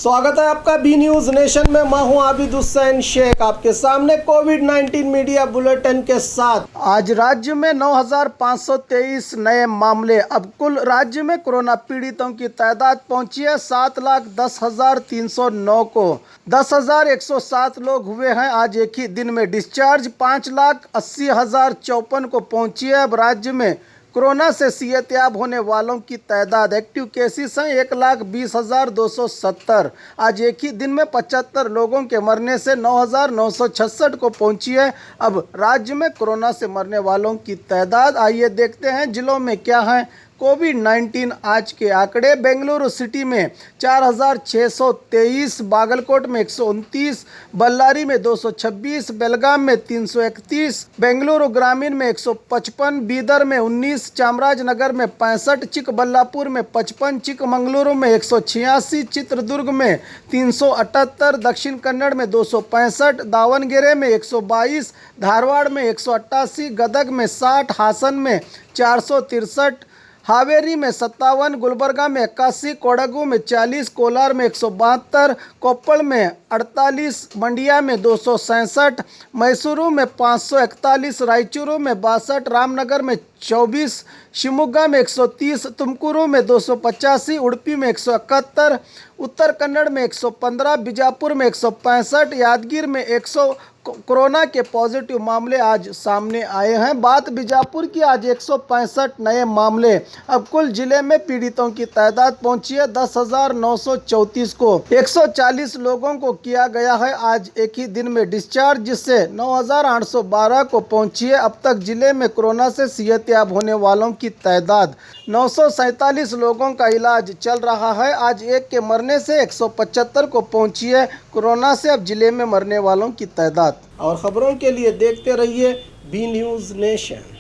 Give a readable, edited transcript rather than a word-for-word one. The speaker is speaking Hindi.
स्वागत है आपका बी न्यूज नेशन में। मैं हूं आबिद हुसैन शेख, आपके सामने कोविड-19 मीडिया बुलेटिन के साथ। आज राज्य में 9,523 नए मामले। अब कुल राज्य में कोरोना पीड़ितों की तादाद पहुंची है 7,10,309 को। 10,107 लोग हुए हैं आज एक ही दिन में डिस्चार्ज। 5,80,054 को पहुंची है। अब राज्य में कोरोना से सेहतयाब होने वालों की तादाद, एक्टिव केसेस हैं 1,20,270। आज एक ही दिन में 75 लोगों के मरने से 9,966 को पहुंची है अब राज्य में कोरोना से मरने वालों की तादाद। आइए देखते हैं जिलों में क्या है कोविड-19 आज के आंकड़े। बेंगलुरु सिटी में 4,623, बागलकोट में 129, बल्लारी में 226, बेलगाम में 331, बेंगलुरु ग्रामीण में 155, बीदर में 19, चामराजनगर में 65, चिकबल्लापुर में 55, चिकमंगलुरु में 186, चित्रदुर्ग में 378, दक्षिण कन्नड़ में 265, दावणगेरे में 122, धारवाड़ में 188, गदग में 60, हासन में 463, हावेरी में 57, गुलबर्गा में 81, कोडगु में 40, कोलार में 172, कोप्पल में 48, मंडिया में 267, मैसूरू में 541, रायचूरू में 62, रामनगर में 24, शिवमोगा में 130, तुमकुरू में 285, उडुपी में 171, उत्तर कन्नड़ में 115, बीजापुर में 165, यादगीर में 100 कोरोना के पॉजिटिव मामले आज सामने आए हैं। बात बीजापुर की, आज 165 नए मामले। अब कुल जिले में पीड़ितों की तादाद पहुंची है 10,934 को। 140 लोगों को किया गया है आज एक ही दिन में डिस्चार्ज, जिससे 9,812 को पहुंची है अब तक जिले में कोरोना से सेहतयाब होने वालों की तादाद। 947 लोगों का इलाज चल रहा है। आज एक के मरने से 175 को पहुंची है कोरोना से अब जिले में मरने वालों की तादाद। और खबरों के लिए देखते रहिए बी न्यूज नेशन।